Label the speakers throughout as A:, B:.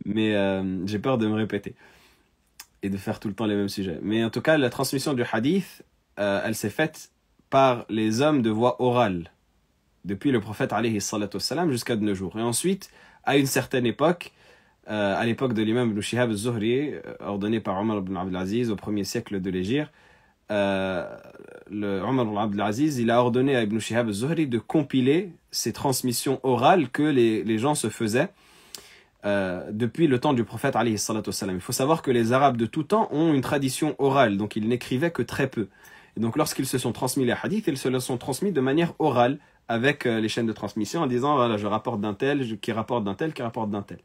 A: mais j'ai peur de me répéter et de faire tout le temps les mêmes sujets. Mais en tout cas, la transmission du hadith, elle s'est faite par les hommes de voix orale, depuis le prophète alayhi salatu wassalam jusqu'à de nos jours. Et ensuite, à une certaine époque, à l'époque de l'imam Ibn Shihab az-Zuhri, ordonné par Omar ibn Abd al-Aziz au 1er siècle de l'Hégire, Omar ibn Abd al-Aziz, il a ordonné à Ibn Shihab az-Zuhri de compiler ces transmissions orales que les gens se faisaient depuis le temps du prophète alayhi salatu wassalam. Il faut savoir que les Arabes de tout temps ont une tradition orale, donc ils n'écrivaient que très peu. Et donc lorsqu'ils se sont transmis les hadiths, ils se les sont transmis de manière orale, avec les chaînes de transmission, en disant voilà, je rapporte d'un tel, qui rapporte d'un tel, qui rapporte d'un tel.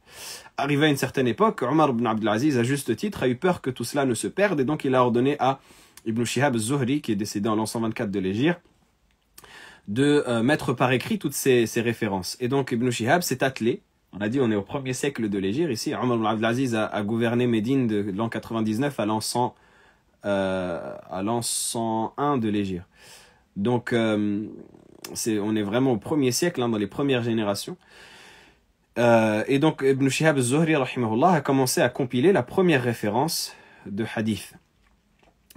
A: Arrivé à une certaine époque, Omar ibn Abd al-Aziz, à juste titre, a eu peur que tout cela ne se perde, et donc il a ordonné à Ibn Shihab az-Zuhri, qui est décédé en l'an 124 de l'Hégire, de mettre par écrit toutes ces références. Et donc Ibn Shihab s'est attelé. On a dit on est au 1er siècle de l'Hégire ici. Omar ibn Abd al-Aziz a gouverné Médine de l'an 99 à l'an 101 de l'Hégire. Donc on est vraiment au 1er siècle, dans les premières générations. Et donc Ibn Shihab az-Zuhri rahimahullah a commencé à compiler la première référence de hadith.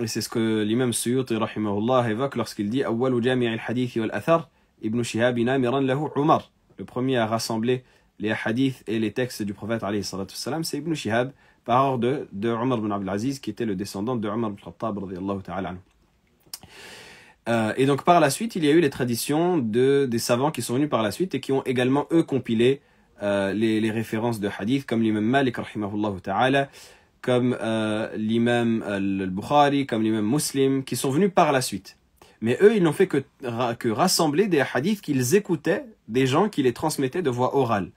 A: Et c'est ce que l'imam Suyuti rahimahullah évoque lorsqu'il dit Awwalu jami' al-hadith wal athar Ibn Shihab namiran lahu Umar. Le premier à rassembler les hadiths et les textes du prophète alayhi salatu wassalam, c'est Ibn Shihab, par ordre de Omar ibn Abd al-Aziz, qui était le descendant de Omar ibn Khattab radiyallahu ta'ala anhu. Et donc par la suite, il y a eu les traditions des savants qui sont venus par la suite et qui ont également eux compilé les références de hadith, comme l'imam Malik rahimahullah ta'ala, comme l'imam al-Bukhari, comme l'imam Muslim, qui sont venus par la suite. Mais eux, ils n'ont fait que rassembler des hadiths qu'ils écoutaient des gens qui les transmettaient de voix orale.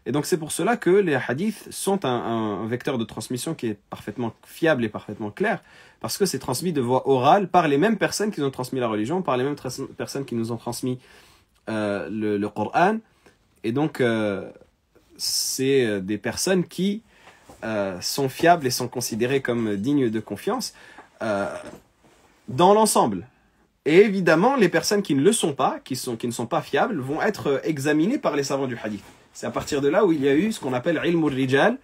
A: Et donc c'est pour cela que les hadiths sont un vecteur de transmission qui est parfaitement fiable et parfaitement clair, parce que c'est transmis de voix orale par les mêmes personnes qui nous ont transmis la religion, par les mêmes personnes qui nous ont transmis le Coran. Et donc c'est des personnes qui sont fiables et sont considérées comme dignes de confiance dans l'ensemble. Et évidemment, les personnes qui ne le sont pas, qui ne sont pas fiables, vont être examinées par les savants du hadith. C'est à partir de là où il y a eu ce qu'on appelle ilm al-rijal,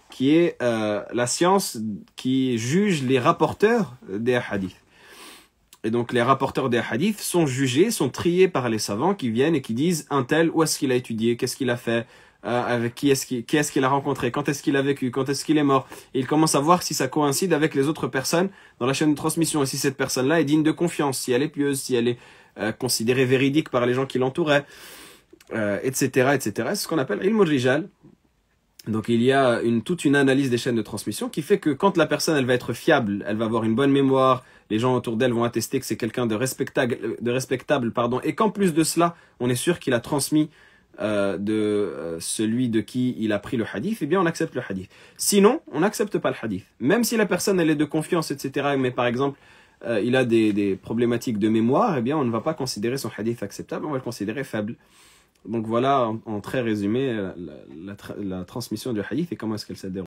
A: qui est la science qui juge les rapporteurs des hadiths. Et donc les rapporteurs des hadiths sont jugés, sont triés par les savants qui viennent et qui disent un tel, où est-ce qu'il a étudié, qu'est-ce qu'il a fait, avec qui est-ce qu'il a rencontré, quand est-ce qu'il a vécu, quand est-ce qu'il est mort. Et ils commencent à voir si ça coïncide avec les autres personnes dans la chaîne de transmission, et si cette personne-là est digne de confiance, si elle est pieuse, si elle est considérée véridique par les gens qui l'entouraient, etc., etc. C'est ce qu'on appelle ilm al-rijal. Donc il y a toute une analyse des chaînes de transmission qui fait que quand la personne elle va être fiable, elle va avoir une bonne mémoire, les gens autour d'elle vont attester que c'est quelqu'un de respectable, et qu'en plus de cela, on est sûr qu'il a transmis celui de qui il a pris le hadith, eh bien on accepte le hadith. Sinon, on n'accepte pas le hadith. Même si la personne elle est de confiance, etc., mais par exemple, il a des problématiques de mémoire, eh bien on ne va pas considérer son hadith acceptable, on va le considérer faible. Donc voilà, en très résumé, la transmission du hadith et comment est-ce qu'elle s'est déroulée.